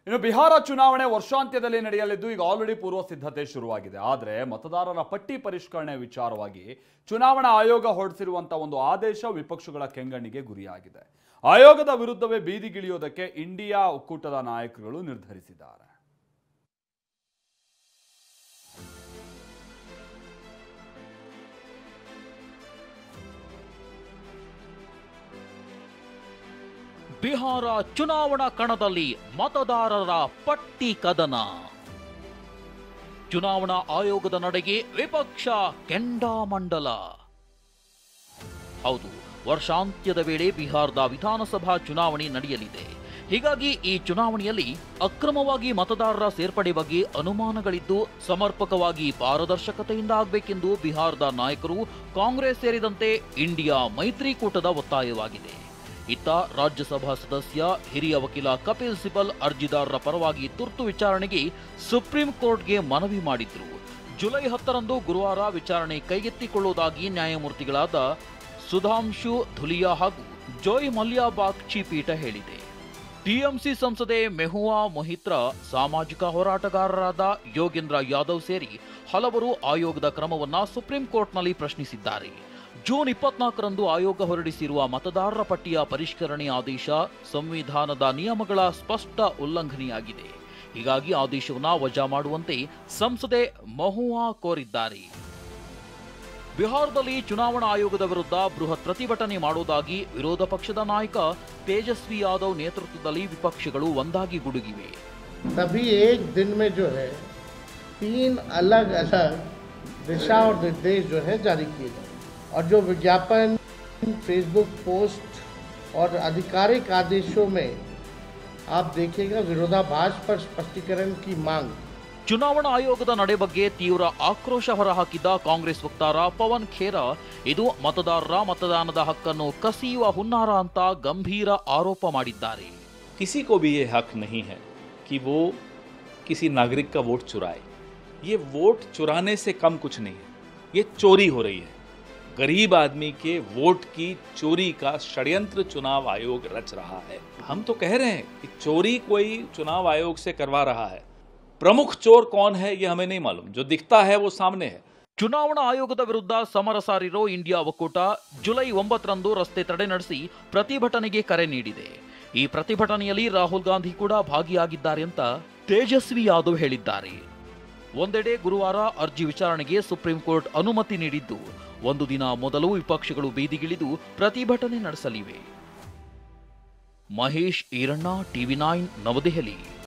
ಇನ್ನು ಬಿಹಾರ ಚುನಾವಣೆ ವರ್ಷಾಂತ್ಯದಲ್ಲಿ ನಡೆಯಲಿದ್ದು ಈಗ ಆಲ್ರೆಡಿ ಪೂರ್ವ ಸಿದ್ಧತೆ ಶುರುವಾಗಿದೆ. ಆದರೆ ಮತದಾರರ ಪಟ್ಟಿ ಪರಿಷ್ಕರಣೆ ವಿಚಾರವಾಗಿ ಚುನಾವಣಾ ಆಯೋಗ ಹೊರಡಿಸಿರುವಂತಹ ಒಂದು ಆದೇಶ ವಿಪಕ್ಷಗಳ ಕೆಂಗಣ್ಣಿಗೆ ಗುರಿಯಾಗಿದೆ. ಆಯೋಗದ ವಿರುದ್ಧವೇ ಬೀದಿಗಿಳಿಯೋದಕ್ಕೆ ಇಂಡಿಯಾ ಒಕ್ಕೂಟದ ನಾಯಕರುಗಳು ನಿರ್ಧರಿಸಿದ್ದಾರೆ. ಬಿಹಾರ ಚುನಾವಣಾ ಕಣದಲ್ಲಿ ಮತದಾರರ ಪಟ್ಟಿ ಕದನ. ಚುನಾವಣಾ ಆಯೋಗದ ನಡೆಗೆ ವಿಪಕ್ಷ ಕೆಂಡಾಮಂಡಲ. ಹೌದು, ವರ್ಷಾಂತ್ಯದ ವೇಳೆ ಬಿಹಾರದ ವಿಧಾನಸಭಾ ಚುನಾವಣೆ ನಡೆಯಲಿದೆ. ಹೀಗಾಗಿ ಈ ಚುನಾವಣೆಯಲ್ಲಿ ಅಕ್ರಮವಾಗಿ ಮತದಾರರ ಸೇರ್ಪಡೆ ಬಗ್ಗೆ ಅನುಮಾನಗಳಿದ್ದು ಸಮರ್ಪಕವಾಗಿ ಪಾರದರ್ಶಕತೆಯಿಂದ ಆಗಬೇಕೆಂದು ಬಿಹಾರದ ನಾಯಕರು, ಕಾಂಗ್ರೆಸ್ ಸೇರಿದಂತೆ ಇಂಡಿಯಾ ಮೈತ್ರಿಕೂಟದ ಒತ್ತಾಯವಾಗಿದೆ. ಇತ್ತ ರಾಜ್ಯಸಭಾ ಸದಸ್ಯ ಹಿರಿಯ ವಕೀಲ ಕಪಿಲ್ ಸಿಬಲ್ ಅರ್ಜಿದಾರರ ಪರವಾಗಿ ತುರ್ತು ವಿಚಾರಣೆಗೆ ಸುಪ್ರೀಂ ಕೋರ್ಟ್ಗೆ ಮನವಿ ಮಾಡಿದ್ರು. ಜುಲೈ 10ರಂದು ಗುರುವಾರ ವಿಚಾರಣೆ ಕೈಗೆತ್ತಿಕೊಳ್ಳುವುದಾಗಿ ನ್ಯಾಯಮೂರ್ತಿಗಳಾದ ಸುಧಾಂಶು ಧುಲಿಯಾ ಹಾಗೂ ಜೋಯ್ ಮಲ್ಯಾ ಬಾಗ್ಚಿ ಪೀಠ ಹೇಳಿದೆ. ಟಿಎಂಸಿ ಸಂಸದೆ ಮೆಹುವಾ ಮೊಹಿತ್ರಾ, ಸಾಮಾಜಿಕ ಹೋರಾಟಗಾರರಾದ ಯೋಗೇಂದ್ರ ಯಾದವ್ ಸೇರಿ ಹಲವರು ಆಯೋಗದ ಕ್ರಮವನ್ನ ಸುಪ್ರೀಂ ಕೋರ್ಟ್ನಲ್ಲಿ ಪ್ರಶ್ನಿಸಿದ್ದಾರೆ. ಜೂನ್ 24ರಂದು ಆಯೋಗ ಹೊರಡಿಸಿರುವ ಮತದಾರರ ಪಟ್ಟಿಯ ಪರಿಷ್ಕರಣೆ ಆದೇಶ ಸಂವಿಧಾನದ ನಿಯಮಗಳ ಸ್ಪಷ್ಟ ಉಲ್ಲಂಘನೆಯಾಗಿದೆ. ಹೀಗಾಗಿ ಆದೇಶವನ್ನು ವಜಾ ಮಾಡುವಂತೆ ಸಂಸದೆ ಮಹುವಾ ಕೋರಿದ್ದಾರೆ. ಬಿಹಾರದಲ್ಲಿ ಚುನಾವಣಾ ಆಯೋಗದ ವಿರುದ್ಧ ಬೃಹತ್ ಪ್ರತಿಭಟನೆ ಮಾಡುವುದಾಗಿ ವಿರೋಧ ಪಕ್ಷದ ನಾಯಕ ತೇಜಸ್ವಿ ಯಾದವ್ ನೇತೃತ್ವದಲ್ಲಿ ವಿಪಕ್ಷಗಳು ಒಂದಾಗಿ ಗುಡುಗಿವೆ. तभी एक दिन में जो है 3 अलग-अलग दिशा और निर्देश जो है जारी किए गए और जो विज्ञापन, फेसबुक पोस्ट और आधिकारिक आदेशों में आप देखिएगा विरोधाभास पर स्पष्टीकरण की मांग. ಚುನಾವಣಾ ಆಯೋಗದ ನಡೆ ಬಗ್ಗೆ ತೀವ್ರ ಆಕ್ರೋಶ ಹೊರಹಾಕಿದ್ದ ಕಾಂಗ್ರೆಸ್ ವಕ್ತಾರ ಪವನ್ ಖೇರಾ, ಇದು ಮತದಾರರ ಮತದಾನದ ಹಕ್ಕನ್ನು ಕಸಿಯುವ ಹುನ್ನಾರ ಅಂತ ಗಂಭೀರ ಆರೋಪ ಮಾಡಿದ್ದಾರೆ. किसी को भी ये हक नहीं है कि वो किसी नागरिक का वोट चुराए. ये वोट चुराने से कम कुछ नहीं है, ये चोरी हो रही है. गरीब आदमी के वोट की चोरी का षड्यंत्र चुनाव आयोग रच रहा है. हम तो कह रहे हैं कि चोरी कोई चुनाव आयोग से करवा रहा है. प्रमुख चोर कौन है ये हमें नहीं मालूम, जो दिखता है वो सामने है. ಚುನಾವಣಾ ಆಯೋಗದ ವಿರುದ್ಧ ಸಮರ ಸಾರಿರೋ ಇಂಡಿಯಾ ಒಕ್ಕೂಟ ಜುಲೈ 9ರಂದು ರಸ್ತೆ ತಡೆ ನಡೆಸಿ ಪ್ರತಿಭಟನೆಗೆ ಕರೆ ನೀಡಿದೆ. ಈ ಪ್ರತಿಭಟನೆಯಲ್ಲಿ ರಾಹುಲ್ ಗಾಂಧಿ ಕೂಡ ಭಾಗಿಯಾಗಿದ್ದಾರೆ ಅಂತ ತೇಜಸ್ವಿ ಯಾದವ್ ಹೇಳಿದ್ದಾರೆ. ಒಂದೆಡೆ ಗುರುವಾರ ಅರ್ಜಿ ವಿಚಾರಣೆಗೆ ಸುಪ್ರೀಂ ಕೋರ್ಟ್ ಅನುಮತಿ ನೀಡಿದ್ದು, ಒಂದು ದಿನ ಮೊದಲು ವಿಪಕ್ಷಗಳು ಬೀದಿಗಿಳಿದು ಪ್ರತಿಭಟನೆ ನಡೆಸಲಿವೆ. ಮಹೇಶ್ ಈರಣ್ಣ, ಟಿವಿ9, ನವದೆಹಲಿ.